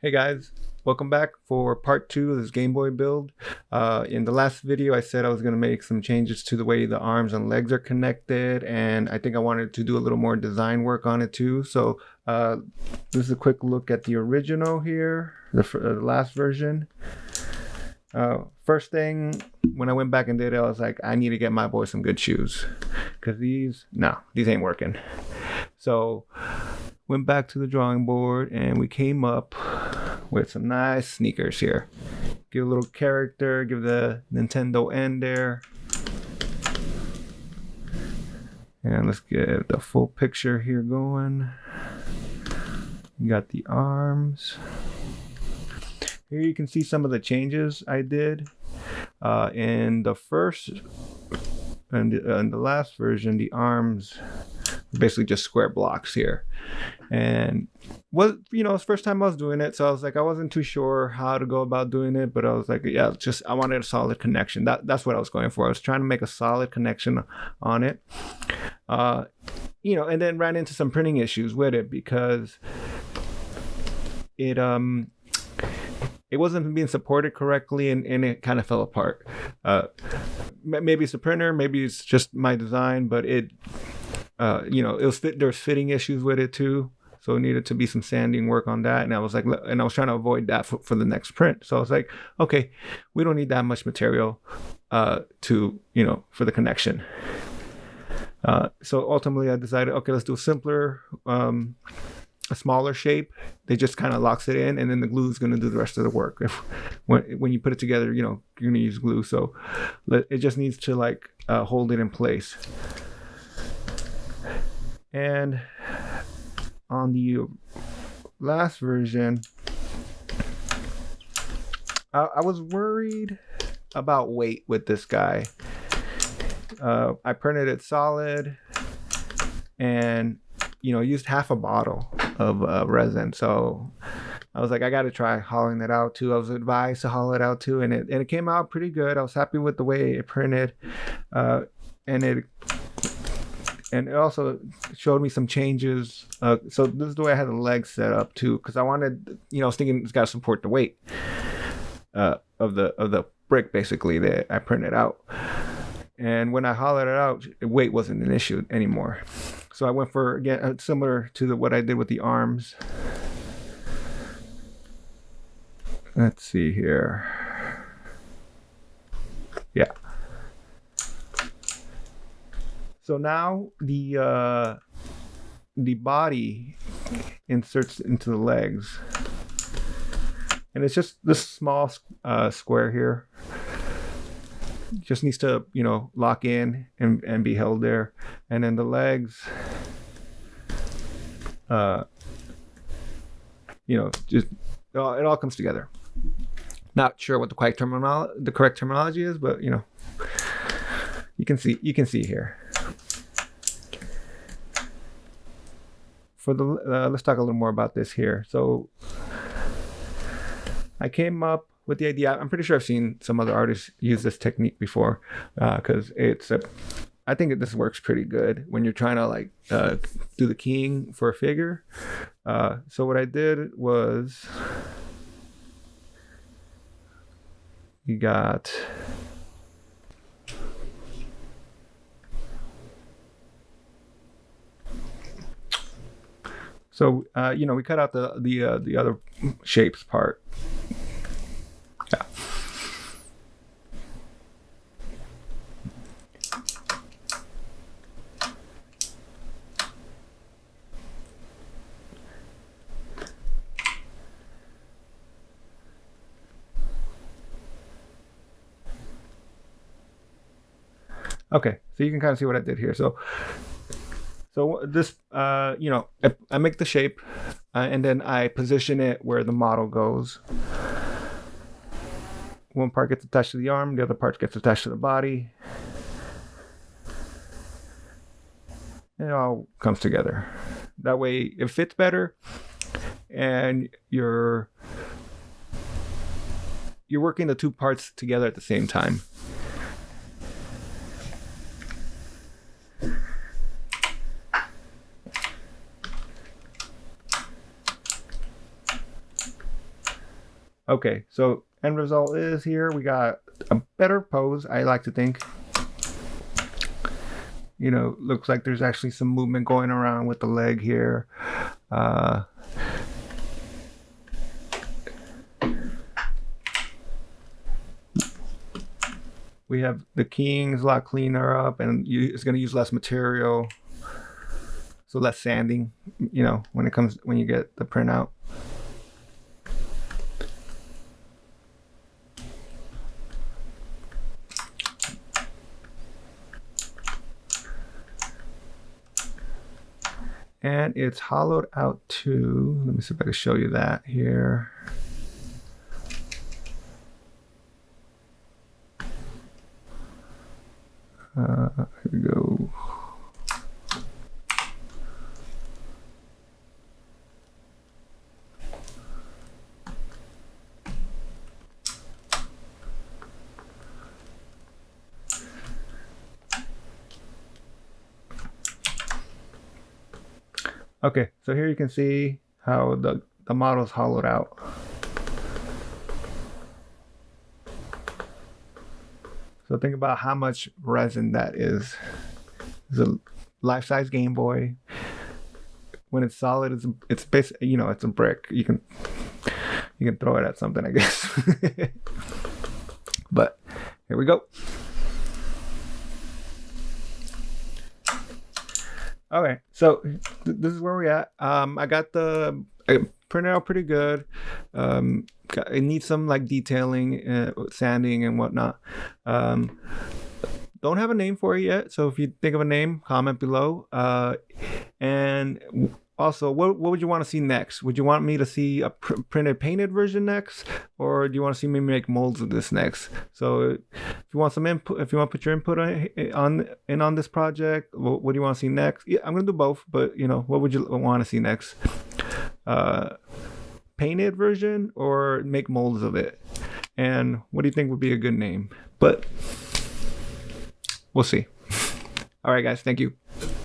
Hey guys, welcome back for part 2 of this Game Boy build. In the last video I said I was going to make some changes to the way the arms and legs are connected, and I think I wanted to do a little more design work on it too. So this is a quick look at the original here, the last version. First thing, when I went back and did it, I was like, I need to get my boy some good shoes, because these ain't working. So went back to the drawing board and we came up with some nice sneakers here. Give a little character, give the Nintendo end there. And let's get the full picture here going. You got the arms. Here you can see some of the changes I did. In the first and the last version, the arms were basically just square blocks here. And it's the first time I was doing it, so I was like, I wasn't too sure how to go about doing it, but I was like, yeah, I wanted a solid connection. That's what I was going for. I was trying to make a solid connection on it. And then ran into some printing issues with it because it wasn't being supported correctly, and it kind of fell apart. Maybe it's the printer, maybe it's just my design, but there's fitting issues with it too. So it needed to be some sanding work on that. And I was trying to avoid that for the next print. So I was like, okay, we don't need that much material for the connection. So ultimately I decided, okay, let's do a simpler, a smaller shape. They just kind of locks it in, and then the glue is going to do the rest of the work. When you put it together, you're going to use glue. So it just needs to hold it in place. And on the last version, I was worried about weight with this guy. I printed it solid and used half a bottle of resin. So I was like, I got to try hollowing it out too. I was advised to hollow it out too, and it came out pretty good. I was happy with the way it printed, and it also showed me some changes. So this is the way I had the legs set up too, because I wanted, I was thinking it's got to support the weight of the brick basically that I printed out. And when I hollowed it out, weight wasn't an issue anymore. So I went for, again, similar to what I did with the arms. Let's see here. Yeah. So now the body inserts into the legs, and it's just this small square here. Just needs to lock in and be held there, and then the legs, just it all comes together. Not sure what the correct terminology is, but you can see here. Let's talk a little more about this here. So I came up with the idea. I'm pretty sure I've seen some other artists use this technique before, because I think this works pretty good when you're trying to do the keying for a figure. So what I did was, you got So we cut out the other shapes part. Yeah. Okay, so you can kind of see what I did here. So this, I make the shape, and then I position it where the model goes. One part gets attached to the arm, the other part gets attached to the body. It all comes together. That way it fits better, and you're working the two parts together at the same time. Okay, so end result is here we got a better pose, I like to think. You know, looks like there's actually some movement going around with the leg here. We have the keying's a lot cleaner up, and it's going to use less material, so less sanding. You know, when you get the printout. And it's hollowed out too. Let me see if I can show you that here. Here we go. Okay, so here you can see how the model's hollowed out. So think about how much resin that is. It's a life-size Game Boy. When it's solid, it's basically, you know, it's a brick. You can throw it at something, I guess. But here we go. Okay, so this is where we're at. I got the printed out pretty good. It needs some like detailing, sanding and whatnot. Don't have a name for it yet, so if you think of a name, comment below. And also, what would you want to see next? Would you want me to see a printed painted version next, or do you want to see me make molds of this next? So if you want some input, if you want to put your input on this project, what do you want to see next? Yeah, I'm gonna do both, but you know, what would you want to see next? Painted version or make molds of it? And what do you think would be a good name? But we'll see. All right, guys, thank you.